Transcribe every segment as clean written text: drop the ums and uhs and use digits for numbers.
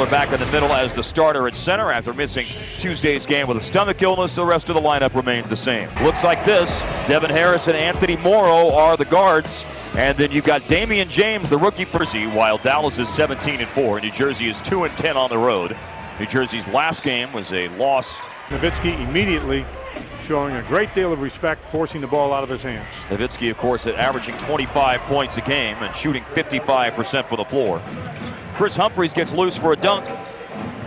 Chandler back in the middle as the starter at center after missing Tuesday's game with a stomach illness. The rest of the lineup remains the same. Looks like this. Devin Harris and Anthony Morrow are the guards. And then you've got Damian James, the rookie for Jersey, while Dallas is 17-4. New Jersey is 2-10 on the road. New Jersey's last game was a loss. Nowitzki immediately showing a great deal of respect, forcing the ball out of his hands. Nowitzki, of course, at averaging 25 points a game and shooting 55% from the floor. Chris Humphries gets loose for a dunk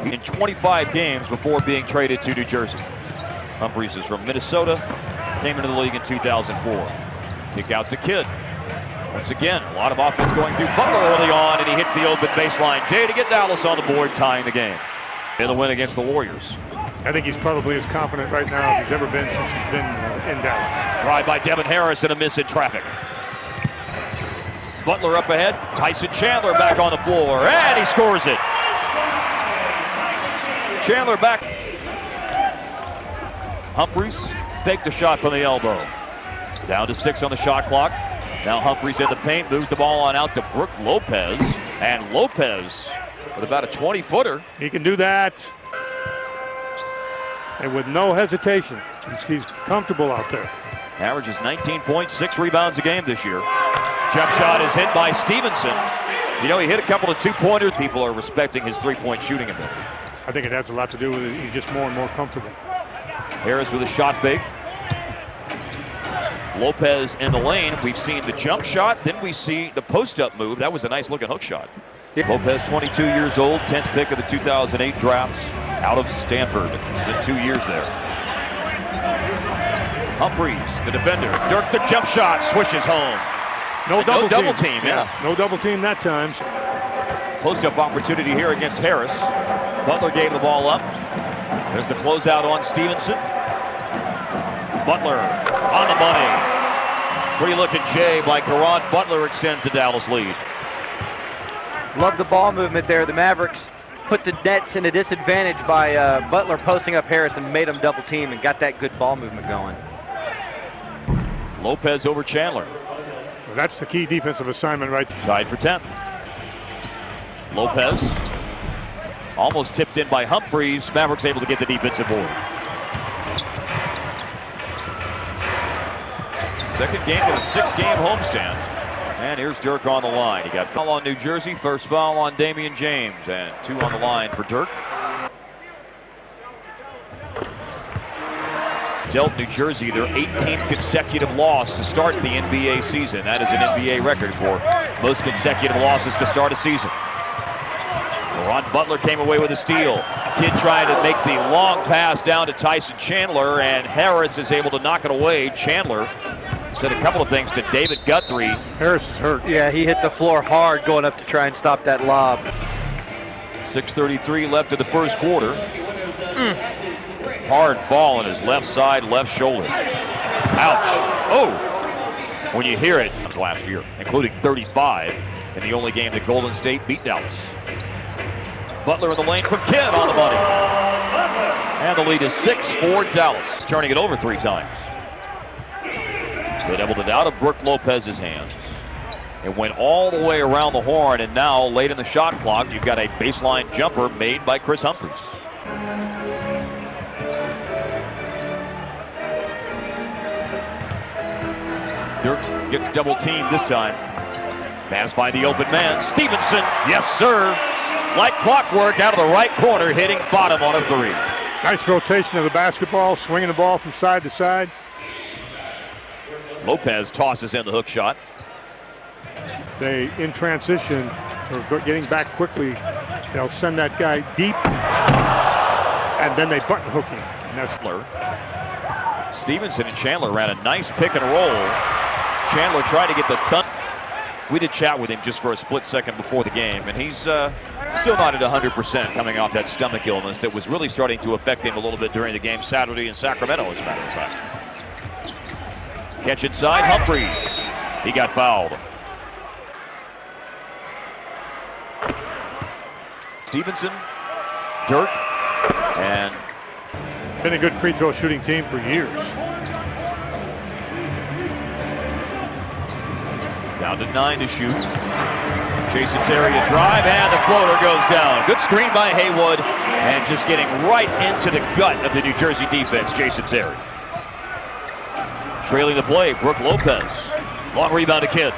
in 25 games before being traded to New Jersey. Humphries is from Minnesota, came into the league in 2004. Kick out to Kidd. Once again, a lot of offense going through Butler early on, and he hits the open baseline. Jay to get Dallas on the board, tying the game. In the win against the Warriors. I think he's probably as confident right now as he's ever been since he's been in Dallas. Drive by Devin Harris and a miss in traffic. Butler up ahead. Tyson Chandler back on the floor, and he scores it. Chandler back. Humphries faked a shot from the elbow. Down to 6 on the shot clock. Now Humphries in the paint, moves the ball on out to Brook Lopez. And Lopez with about a 20-footer. He can do that. And with no hesitation. He's comfortable out there. Averages 19.6 rebounds a game this year. Jump shot is hit by Stevenson. You know, he hit a couple of two-pointers. People are respecting his three-point shooting ability. I think it has a lot to do with it. He's just more and more comfortable. Harris with a shot fake. Lopez in the lane. We've seen the jump shot. Then we see the post-up move. That was a nice-looking hook shot. Lopez, 22 years old, 10th pick of the 2008 draft out of Stanford. Spent 2 years there. Humphries, the defender. Dirk, the jump shot, swishes home. No double team, yeah. No double team that time. Post-up opportunity here against Harris. Butler gave the ball up. There's the closeout on Stevenson. Butler on the money. Pretty looking Jay by Caron Butler extends the Dallas lead. Love the ball movement there. The Mavericks put the Nets in a disadvantage by Butler posting up Harris and made him double team and got that good ball movement going. Lopez over Chandler. Well, that's the key defensive assignment right. Tied for 10th. Lopez almost tipped in by Humphries. Mavericks able to get the defensive board. Second game of a 6-game homestand. And here's Dirk on the line. He got foul on New Jersey, first foul on Damian James, and 2 on the line for Dirk. Dealt New Jersey their 18th consecutive loss to start the NBA season. That is an NBA record for most consecutive losses to start a season. Ron Butler came away with a steal. Kidd trying to make the long pass down to Tyson Chandler, and Harris is able to knock it away. Chandler said a couple of things to David Guthrie. Harris is hurt. Yeah, he hit the floor hard going up to try and stop that lob. 6:33 left in the first quarter. Hard fall on his left side, left shoulder. Ouch. Oh! When you hear it, last year, including 35 in the only game that Golden State beat Dallas. Butler in the lane for Kidd on the money. And the lead is 6 for Dallas. Turning it over 3 times. They doubled it out of Brook Lopez's hands. It went all the way around the horn, and now, late in the shot clock, you've got a baseline jumper made by Chris Humphries. Dirk gets double teamed this time. Pass by the open man, Stevenson. Yes, sir. Like clockwork out of the right corner, hitting bottom on a 3. Nice rotation of the basketball, swinging the ball from side to side. Lopez tosses in the hook shot. They, in transition, or getting back quickly, they'll send that guy deep, and then they button hook him. And that's Blur. Stevenson and Chandler ran a nice pick and roll. Chandler tried to get the thumb. We did chat with him just for a split second before the game, and he's still not at 100% coming off that stomach illness that was really starting to affect him a little bit during the game Saturday in Sacramento, as a matter of fact. Catch inside, Humphries. He got fouled. Stevenson, Dirk, and been a good free throw shooting team for years. Down to 9 to shoot. Jason Terry a drive, and the floater goes down. Good screen by Haywood, and just getting right into the gut of the New Jersey defense, Jason Terry. Trailing the play, Brooke Lopez. Long rebound to Kidd.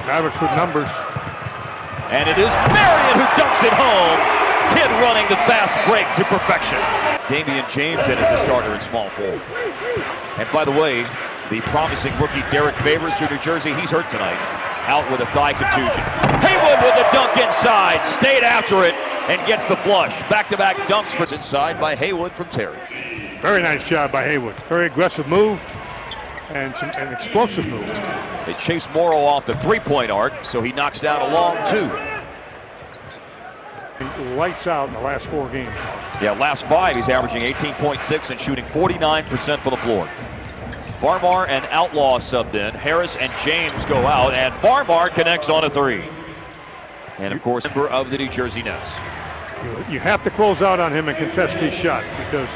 Mavericks with numbers. And it is Marion who dunks it home. Kidd running the fast break to perfection. Damian James in as a starter in small forward. And by the way, the promising rookie Derek Favors from New Jersey, he's hurt tonight. Out with a thigh contusion. Haywood with the dunk inside. Stayed after it and gets the flush. Back-to-back dunks for inside by Haywood from Terry. Very nice job by Haywood. Very aggressive move and an explosive move. They chase Morrow off the three-point arc, so he knocks down a long two. Lights out in the last 4 games. Yeah, last 5, he's averaging 18.6 and shooting 49% from the floor. Farmar and Outlaw subbed in. Harris and James go out, and Farmar connects on a 3. And of course, member of the New Jersey Nets. You have to close out on him and contest his shot because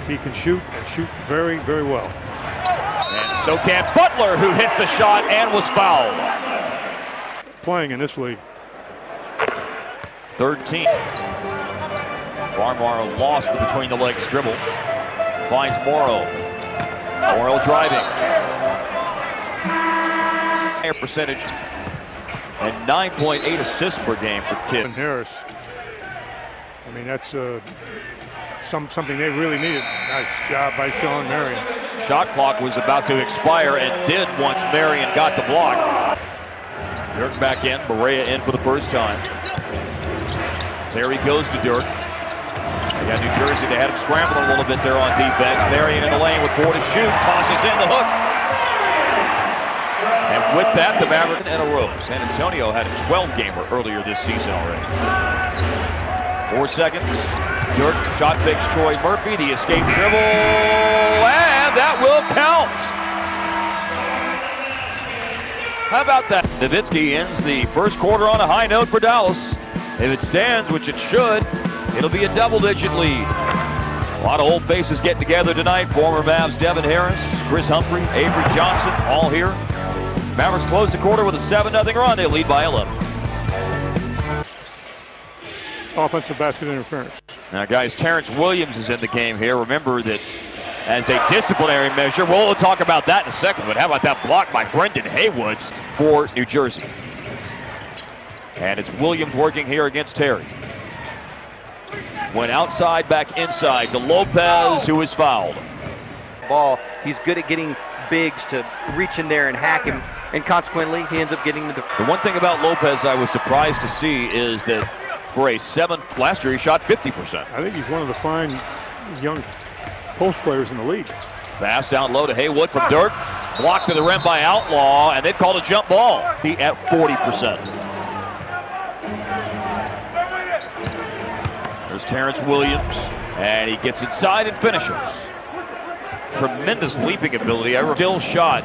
he can shoot and shoot very, very well. And so can Butler, who hits the shot and was fouled. Playing in this league. 13. Farmar lost the between the legs dribble. Finds Morrow. Morrow driving. Higher percentage and 9.8 assists per game for Kidd. And Harris. I mean, that's something they really needed. Nice job by Sean Marion. Shot clock was about to expire and did once Marion got the block. Dirk back in. Berea in for the first time. Terry goes to Dirk. They got New Jersey. They had him scrambling a little bit there on defense. Marion in the lane with 4 to shoot. Tosses in the hook. And with that, the Mavericks in a row. San Antonio had a 12-gamer earlier this season already. 4 seconds. Dirk shot fakes Troy Murphy. The escape dribble. And that will count. How about that? Nowitzki ends the first quarter on a high note for Dallas. If it stands, which it should, it'll be a double-digit lead. A lot of old faces getting together tonight. Former Mavs Devin Harris, Chris Humphrey, Avery Johnson, all here. Mavericks close the quarter with a 7-0 run. They lead by 11. Offensive basket interference. Now, guys, Terrence Williams is in the game here. Remember that as a disciplinary measure, we'll talk about that in a second, but how about that block by Brendan Haywood for New Jersey? And it's Williams working here against Terry. Went outside, back inside to Lopez, who is fouled. Ball, he's good at getting bigs to reach in there and hack him, and consequently, he ends up getting the The one thing about Lopez I was surprised to see is that for a 7th, last year he shot 50%. I think he's one of the fine young post players in the league. Pass down low to Haywood from Dirk. Blocked to the rim by Outlaw, and they've called a jump ball. He at 40%. There's Terrence Williams, and he gets inside and finishes. Tremendous leaping ability. Still shot.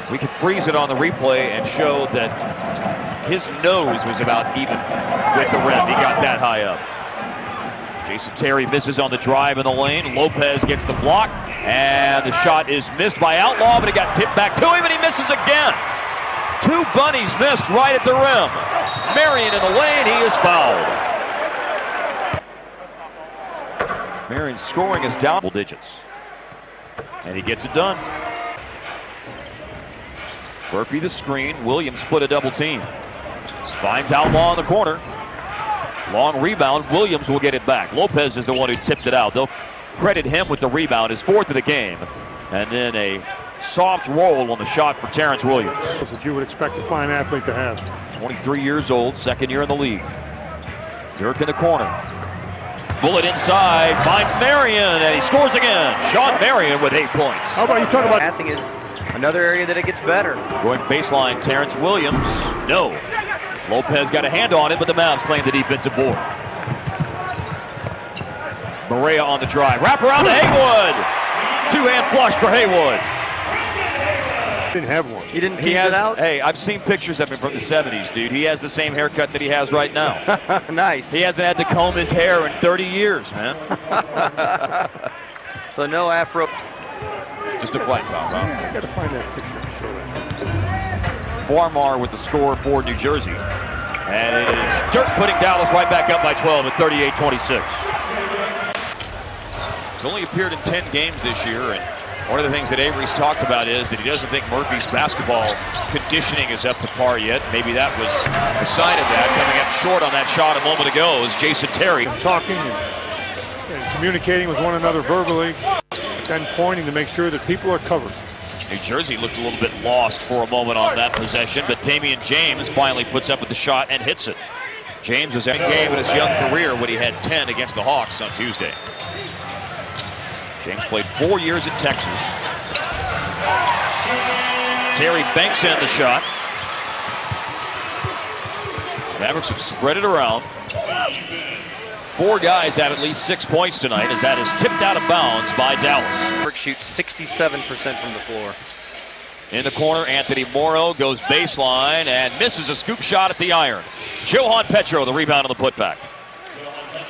We could freeze it on the replay and show that his nose was about even with the rim. He got that high up. Jason Terry misses on the drive in the lane. Lopez gets the block, and the shot is missed by Outlaw, but it got tipped back to him, and he misses again. 2 bunnies missed right at the rim. Marion in the lane. He is fouled. Marion's scoring is down double digits. And he gets it done. Murphy the screen. Williams split a double team. Finds Outlaw in the corner. Long rebound. Williams will get it back. Lopez is the one who tipped it out. They'll credit him with the rebound, his 4th of the game. And then a soft roll on the shot for Terrence Williams. That you would expect a fine athlete to have. 23 years old, 2nd year in the league. Dirk in the corner. Bullet inside, finds Marion, and he scores again. Sean Marion with 8 points. How about you talk about passing is another area that it gets better. Going baseline, Terrence Williams. No. Lopez got a hand on it, but the Mavs playing the defensive board. Berea on the drive. Wrap around to Haywood. 2-hand flush for Haywood. didn't have one? He didn't tease it out? Hey, I've seen pictures of him from the 70s, dude. He has the same haircut that he has right now. Nice. He hasn't had to comb his hair in 30 years, man. So no afro. Just a flat top, huh? I got to find that picture to show that. Farmar with the score for New Jersey. And it is Dirk putting Dallas right back up by 12 at 38-26. He's only appeared in 10 games this year, and one of the things that Avery's talked about is that he doesn't think Murphy's basketball conditioning is up to par yet. Maybe that was a sign of that. Coming up short on that shot a moment ago is Jason Terry. Talking and communicating with one another verbally, then pointing to make sure that people are covered. New Jersey looked a little bit lost for a moment on that possession, but Damian James finally puts up with the shot and hits it. James was in game in his young career when he had 10 against the Hawks on Tuesday. James played 4 years at Texas. Terry banks in the shot. Mavericks have spread it around. 4 guys have at least 6 points tonight as that is tipped out of bounds by Dallas. Mavericks shoots 67% from the floor. In the corner, Anthony Morrow goes baseline and misses a scoop shot at the iron. Johan Petro, the rebound on the putback.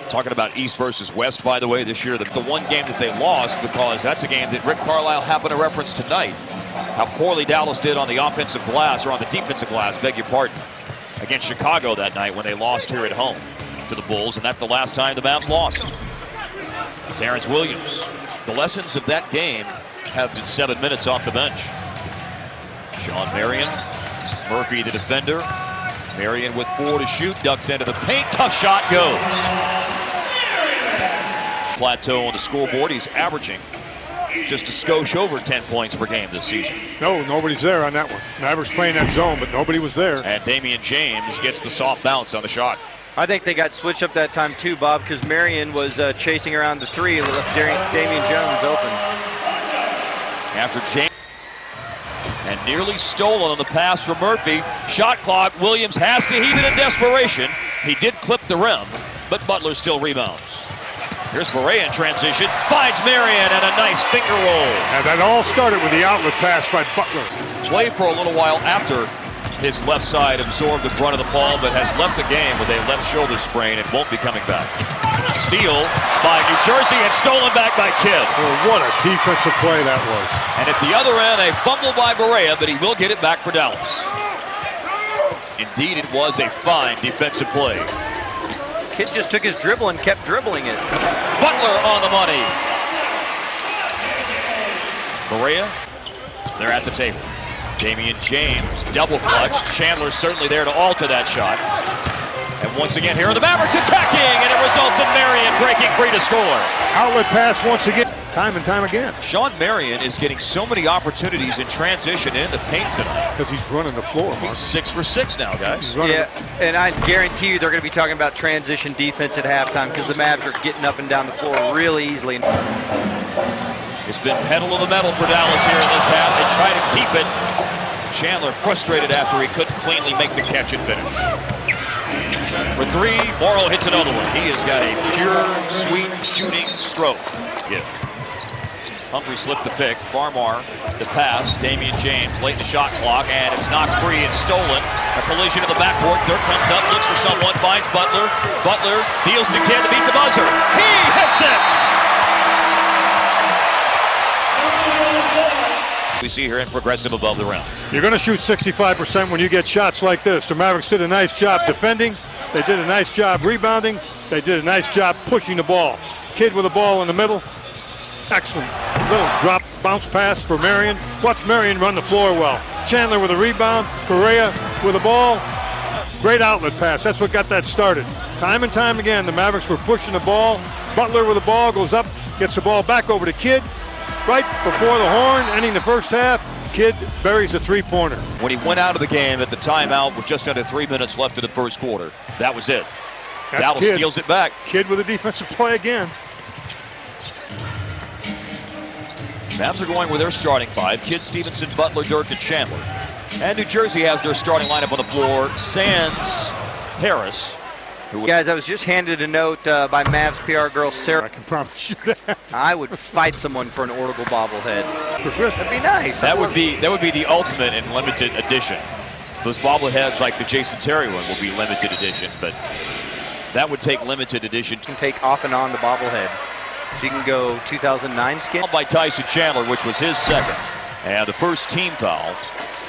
Talking about East versus West, by the way, this year, the one game that they lost, because that's a game that Rick Carlisle happened to reference tonight. How poorly Dallas did on the offensive glass, or on the defensive glass, beg your pardon, against Chicago that night when they lost here at home to the Bulls, and that's the last time the Mavs lost. Terrence Williams. The lessons of that game have been 7 minutes off the bench. Sean Marion, Murphy the defender. Marion with 4 to shoot, ducks into the paint, tough shot goes. Plateau on the scoreboard, he's averaging just a skosh over 10 points per game this season. No, nobody's there on that one. Mavericks playing that zone, but nobody was there. And Damian James gets the soft bounce on the shot. I think they got switched up that time too, Bob, because Marion was chasing around the 3 and left Damian Jones open. After James. And nearly stolen on the pass from Murphy. Shot clock, Williams has to heave it in desperation. He did clip the rim, but Butler still rebounds. Here's Barea in transition, finds Marion and a nice finger roll. And that all started with the outlet pass by Butler. Played for a little while after his left side absorbed the brunt of the fall, but has left the game with a left shoulder sprain and won't be coming back. Steal by New Jersey and stolen back by Kidd. Oh, what a defensive play that was. And at the other end, a fumble by Barea, but he will get it back for Dallas. Indeed, it was a fine defensive play. Kidd just took his dribble and kept dribbling it. Butler on the money. Barea, they're at the table. Damian James, double clutch. Chandler certainly there to alter that shot. And once again, here are the Mavericks attacking, and it results in Marion breaking free to score. Outlet pass once again, time and time again. Sean Marion is getting so many opportunities in transition in the paint tonight. Because he's running the floor. He's 6 for 6 now, guys. Yeah, and I guarantee you they're going to be talking about transition defense at halftime because the Mavs are getting up and down the floor really easily. It's been pedal to the metal for Dallas here in this half. They try to keep it. Chandler frustrated after he couldn't cleanly make the catch and finish. For 3, Morrow hits another one. He has got a pure, sweet shooting stroke. Yeah. Humphrey slipped the pick. Farmar, the pass. Damian James late in the shot clock, and it's knocked free and stolen. A collision in the backcourt. Dirk comes up, looks for someone, finds Butler. Butler deals to Kidd to beat the buzzer. He hits it! We see here in progressive above the rim. You're going to shoot 65% when you get shots like this. The Mavericks did a nice job defending. They did a nice job rebounding. They did a nice job pushing the ball. Kidd with the ball in the middle. Excellent. Little drop, bounce pass for Marion. Watch Marion run the floor well. Chandler with a rebound. Barea with the ball. Great outlet pass. That's what got that started. Time and time again, the Mavericks were pushing the ball. Butler with the ball goes up, gets the ball back over to Kidd. Right before the horn, ending the first half, Kidd buries a 3-pointer. When he went out of the game at the timeout with just under 3 minutes left in the first quarter, that was it. That's Dallas Kidd. steals it back. Kidd with a defensive play again. Mavs are going with their starting 5. Kidd, Stevenson, Butler, Dirk, and Chandler. And New Jersey has their starting lineup on the floor. Sands, Harris. Guys, I was just handed a note by Mavs PR girl Sarah. I can promise you that. I would fight someone for an Oracle bobblehead. For Christmas. That'd be nice. That would be the ultimate in limited edition. Those bobbleheads like the Jason Terry one will be limited edition, but that would take limited edition. You can take off and on the bobblehead. So you can go 2009 skin. By Tyson Chandler, which was his second. And the first team foul.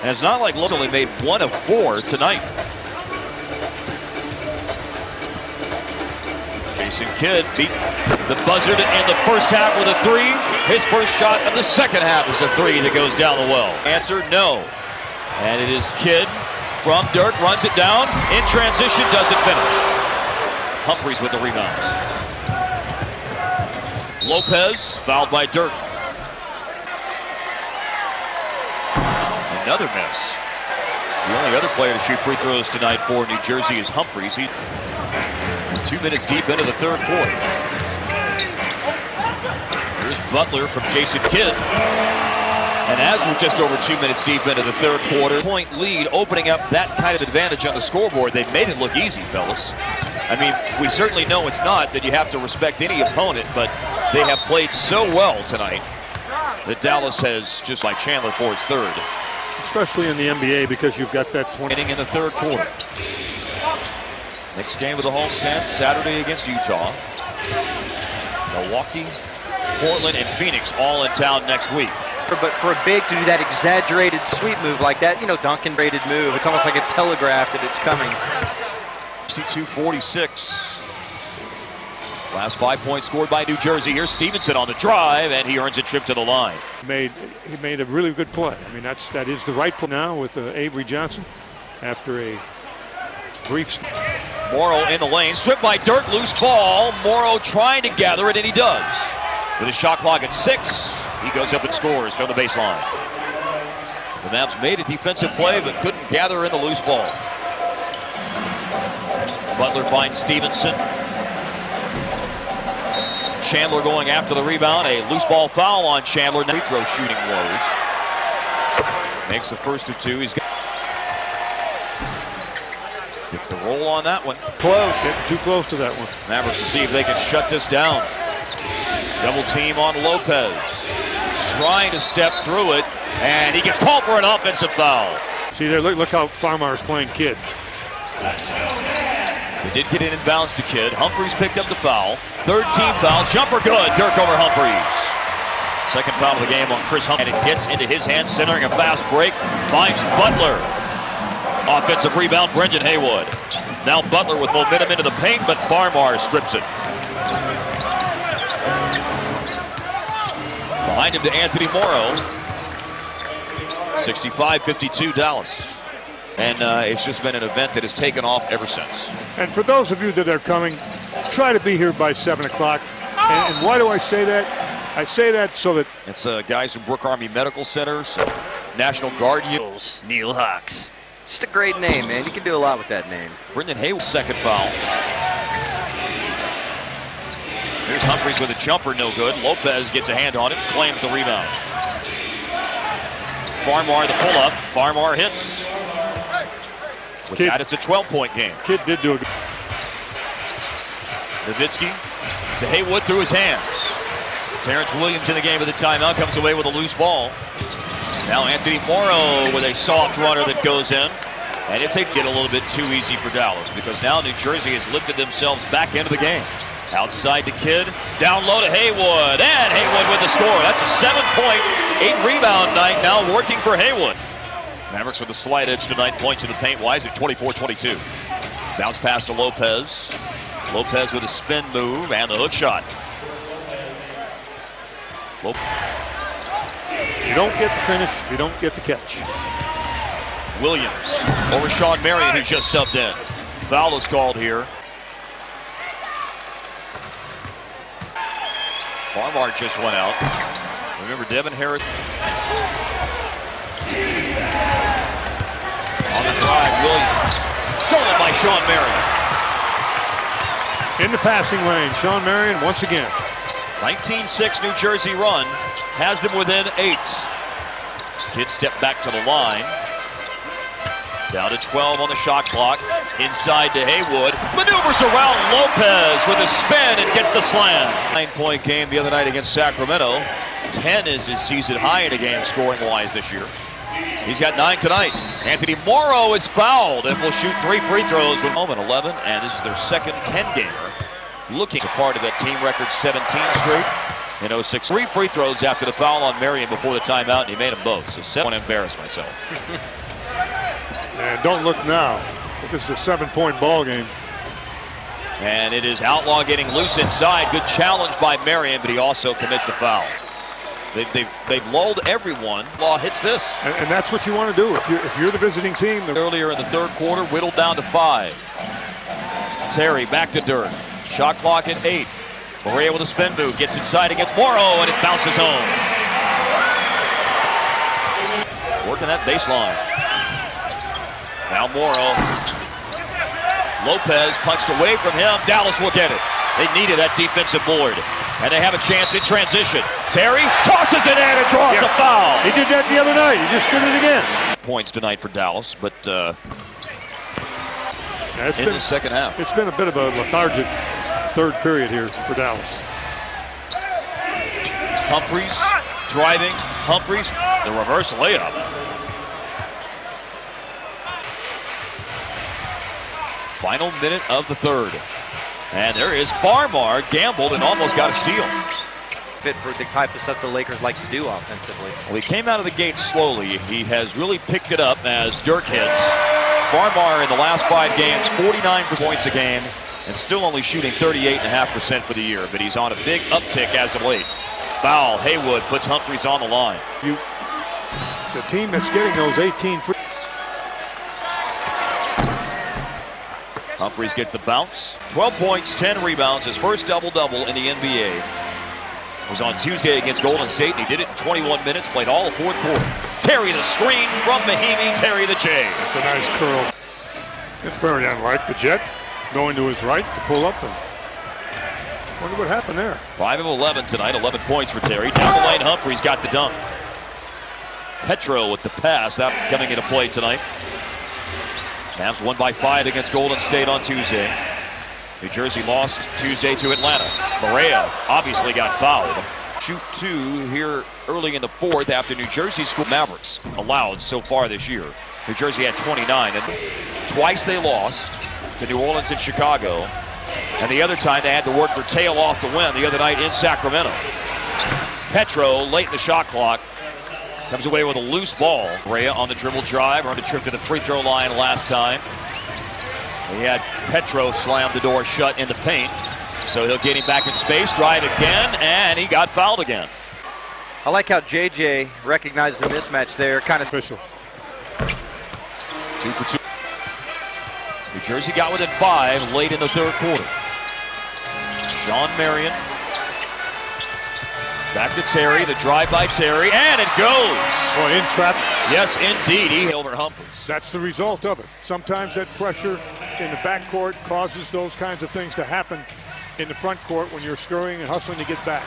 And it's not like Lowe's only made 1 of 4 tonight. Jason Kidd beat the buzzer in the first half with a three. His first shot of the second half is a three that goes down the well. Answer, no. And it is Kidd from Dirk, runs it down, in transition, doesn't finish. Humphries with the rebound. Lopez, fouled by Dirk. Another miss. The only other player to shoot free throws tonight for New Jersey is Humphries. He's 2 minutes deep into the third quarter. Here's Butler from Jason Kidd. And as we're just over 2 minutes deep into the third quarter, point lead, opening up that kind of advantage on the scoreboard. They've made it look easy, fellas. I mean, we certainly know it's not, that you have to respect any opponent, but they have played so well tonight that Dallas has, just like Chandler for his third. Especially in the NBA, because you've got that 20 inning in the third quarter. Next game of the homestand, Saturday against Utah. Milwaukee, Portland, and Phoenix all in town next week. But for a big to do that exaggerated sweep move like that, you know, Duncan rated move, it's almost like a telegraph that it's coming. 62-46. Last 5 points scored by New Jersey. Here's Stevenson on the drive, and he earns a trip to the line. He made a really good play. I mean, that is the right play now with Avery Johnson after a brief. Morrow in the lane, stripped by Dirk, loose ball. Morrow trying to gather it, and he does. With a shot clock at 6, he goes up and scores from the baseline. The Mavs made a defensive play, but couldn't gather in the loose ball. Butler finds Stevenson. Chandler going after the rebound. A loose ball foul on Chandler. Free throw shooting woes. Makes the first of two. He's got. Gets the roll on that one. Close. Getting too close to that one. Mavericks to see if they can shut this down. Double team on Lopez. Trying to step through it. And he gets called for an offensive foul. See there, look how Farmar is playing Kidd. They did get it inbounds to Kidd. Humphries picked up the foul. Third team foul. Jumper good. Dirk over Humphries. Second foul of the game on Chris Humphries. And it gets into his hands, centering a fast break. Finds Butler. Offensive rebound, Brendan Haywood. Now Butler with momentum into the paint, but Farmar strips it. Behind him to Anthony Morrow. 65-52 Dallas. And it's just been an event that has taken off ever since. And for those of you that are coming, try to be here by 7 o'clock. And why do I say that? I say that so that... It's guys from Brooke Army Medical Center, so National Guard. Neil Hawks. Just a great name, man. You can do a lot with that name. Brendan Haywood's second foul. Here's Humphries with a jumper, no good. Lopez gets a hand on it, claims the rebound. Farmar the pull-up. Farmar hits. With Kidd, that, it's a 12-point game. Kidd did do a good. Nowitzki to Haywood through his hands. Terrence Williams in the game with the timeout, comes away with a loose ball. Now Anthony Morrow with a soft runner that goes in. And it's a little bit too easy for Dallas, because now New Jersey has lifted themselves back into the game. Outside to Kidd, down low to Haywood, and Haywood with the score. That's a 7-point, 8-rebound night now working for Haywood. Mavericks with a slight edge tonight, points in the paint wise at 24-22. Bounce pass to Lopez. Lopez with a spin move and the hook shot. You don't get the finish, you don't get the catch. Williams over Sean Marion, who just subbed in. Foul is called here. Farmar just went out. Remember Devin Harris. On the drive, Williams. Stolen by Sean Marion. In the passing lane, Sean Marion once again. 19-6 New Jersey run has them within 8. Kidd step back to the line. Down to 12 on the shot clock. Inside to Haywood. Maneuvers around Lopez with a spin and gets the slam. 9-point game the other night against Sacramento. 10 is his season high in a game scoring-wise this year. He's got 9 tonight. Anthony Morrow is fouled and will shoot 3 free throws with home at 11, and this is their second 10-gamer. Looking a part of that team record 17 straight in 06. 3 free throws after the foul on Marion before the timeout, and he made them both. So 7. I want to embarrass myself. And don't look now. This is a 7-point ball game. And it is Outlaw getting loose inside. Good challenge by Marion, but he also commits the foul. They've lulled everyone. Law hits this. And that's what you want to do if you're the visiting team. Earlier in the third quarter, whittled down to 5. Terry back to Dirk. Shot clock at 8. Barea with a spin move. Gets inside against Morrow, and it bounces home. Working that baseline. Now Morrow. Lopez punched away from him. Dallas will get it. They needed that defensive board. And they have a chance in transition. Terry tosses it in and draws the foul. He did that the other night. He just did it again. Points tonight for Dallas, but the second half. It's been a bit of a lethargic third period here for Dallas. Humphries driving. Humphries, the reverse layup. Final minute of the third. And there is Farmar, gambled and almost got a steal. Fit for the type of stuff the Lakers like to do offensively. Well, he came out of the gate slowly. He has really picked it up as Dirk hits. Farmar in the last 5 games, 49 points a game, and still only shooting 38.5% for the year. But he's on a big uptick as of late. Foul, Haywood puts Humphries on the line. The team that's getting those 18 free. Humphries gets the bounce. 12 points, 10 rebounds, his first double-double in the NBA. Was on Tuesday against Golden State, and he did it in 21 minutes, played all the fourth quarter. Terry the screen from Mahimi, Terry the J. That's a nice curl. It's very unlike the Jet going to his right to pull up. And wonder what happened there. 5 of 11 tonight, 11 points for Terry. Down the lane, Humphries got the dunk. Petro with the pass, that coming into play tonight. Mavs won by 5 against Golden State on Tuesday. New Jersey lost Tuesday to Atlanta. Barea obviously got fouled. Shoot 2 here early in the fourth after New Jersey school Mavericks allowed so far this year. New Jersey had 29, and twice they lost to New Orleans and Chicago. And the other time they had to work their tail off to win the other night in Sacramento. Petro late in the shot clock. Comes away with a loose ball. Barea on the dribble drive, earned a trip to the free throw line last time. He had Petro slam the door shut in the paint. So he'll get him back in space, drive again, and he got fouled again. I like how JJ recognized the mismatch there. Kind of official. 2 for 2. New Jersey got within 5 late in the third quarter. Sean Marion. Back to Terry, the drive by Terry, and it goes. Boy, in trap. Yes, indeed, he over Humphries. That's the result of it. Sometimes that pressure in the backcourt causes those kinds of things to happen in the front court when you're scurrying and hustling to get back.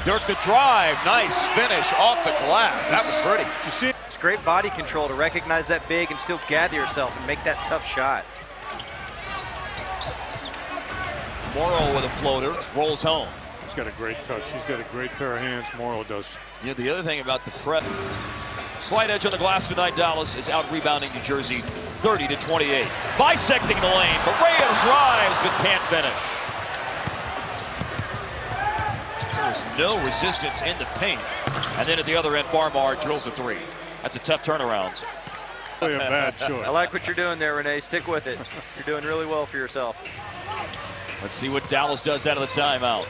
Dirk the drive, nice finish off the glass. That was pretty. You see it? It's great body control to recognize that big and still gather yourself and make that tough shot. Morrow with a floater, rolls home. He's got a great touch. He's got a great pair of hands. Morrow does. Yeah, the other thing about the prep, slight edge on the glass tonight. Dallas is out rebounding New Jersey 30-28. Bisecting the lane, Barea drives but can't finish. There's no resistance in the paint. And then at the other end, Farmar drills a 3. That's a tough turnaround. Really a bad choice. I like what you're doing there, Renee. Stick with it. You're doing really well for yourself. Let's see what Dallas does out of the timeout.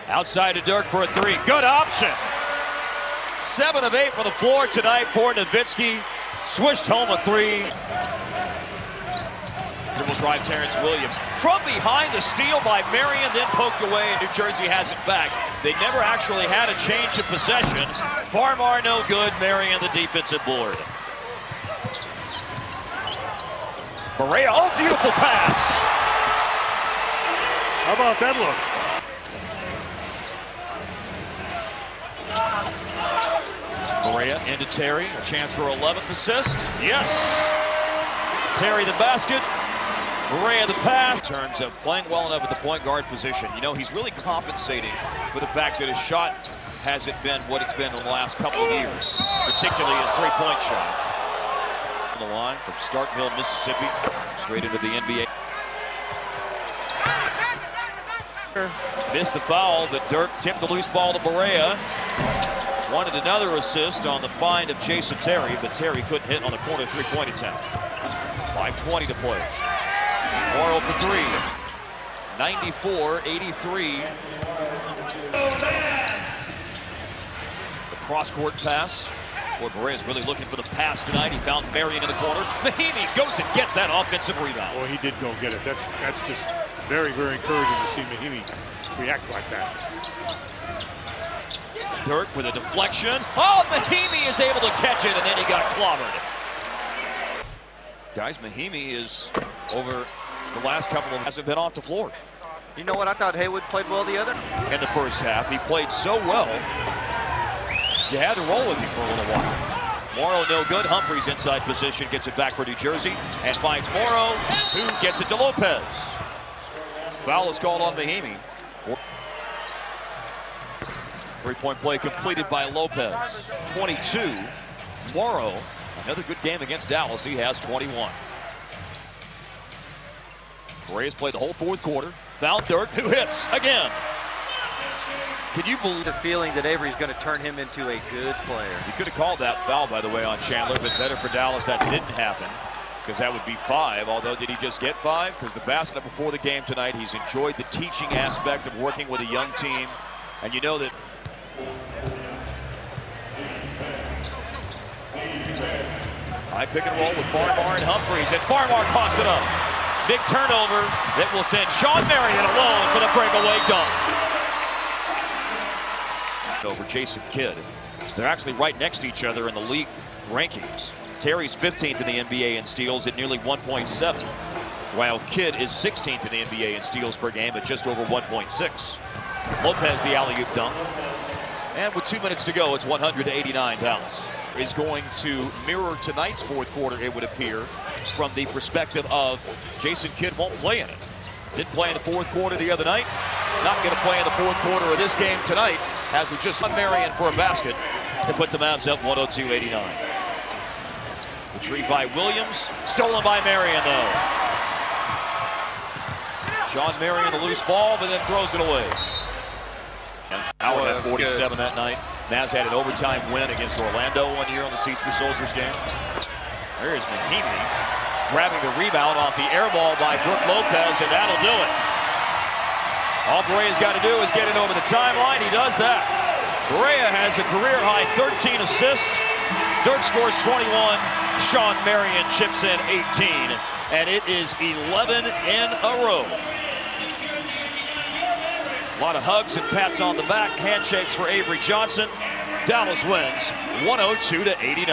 Outside to Dirk for a 3. Good option. 7 of 8 from the floor tonight for Nowitzki. Swished home a 3. Dribble drive Terrence Williams. From behind, the steal by Marion, then poked away, and New Jersey has it back. They never actually had a change of possession. Farmar no good. Marion the defensive board. Barea, oh, beautiful pass. How about that look? Barea into Terry, a chance for 11th assist. Yes. Terry the basket. Barea the pass. In terms of playing well enough at the point guard position, you know, he's really compensating for the fact that his shot hasn't been what it's been in the last couple of years, particularly his three-point shot. On the line from Starkville, Mississippi, straight into the NBA. Missed the foul, but Dirk tipped the loose ball to Barea. Wanted another assist on the find of Jason Terry, but Terry couldn't hit on the corner three-point attempt. 5:20 to play. Morrow for 3. 94-83. The cross-court pass. Boy, Berea's really looking for the pass tonight. He found Marion in the corner. Mahimi goes and gets that offensive rebound. Well, he did go get it. That's just very, very encouraging to see Mahimi react like that. Dirk with a deflection. Oh, Mahimi is able to catch it, and then he got clobbered. Guys, Mahimi is over the last couple of hasn't been off the floor. You know what? I thought Haywood played well the other. In the first half, he played so well. You had to roll with him for a little while. Morrow no good. Humphries inside position, gets it back for New Jersey, and finds Morrow, who gets it to Lopez. Foul is called on Mahimi. Three-point play completed by Lopez. 22. Morrow, another good game against Dallas. He has 21. Berea's played the whole fourth quarter. Found Dirk, who hits again. Can you believe the feeling that Avery's going to turn him into a good player? He could have called that foul, by the way, on Chandler, but better for Dallas that didn't happen, because that would be 5. Although, did he just get 5? Because the basket before the game tonight, he's enjoyed the teaching aspect of working with a young team. And you know that high pick and roll with Farmar and Humphries, and Farmar coughs it up. Big turnover that will send Sean Marion alone for the breakaway dunk. Over Jason Kidd. They're actually right next to each other in the league rankings. Terry's 15th in the NBA in steals at nearly 1.7, while Kidd is 16th in the NBA in steals per game at just over 1.6. Lopez the alley-oop dunk. And with 2 minutes to go, it's 100-89 Dallas. Is going to mirror tonight's fourth quarter, it would appear, from the perspective of Jason Kidd won't play in it. Didn't play in the fourth quarter the other night. Not going to play in the fourth quarter of this game tonight, as we just saw Marion for a basket to put the Mavs up 102-89. Retrieved by Williams, stolen by Marion though. Sean Marion the loose ball, but then throws it away. Howard had 47 that night. Mavs had an overtime win against Orlando one year on the Seats for Soldiers game. There's Mahimi grabbing the rebound off the air ball by Brook Lopez, and that'll do it. All Berea's got to do is get it over the timeline. He does that. Berea has a career-high 13 assists. Dirk scores 21. Sean Marion chips in 18. And it is 11 in a row. A lot of hugs and pats on the back. Handshakes for Avery Johnson. Dallas wins 102-89.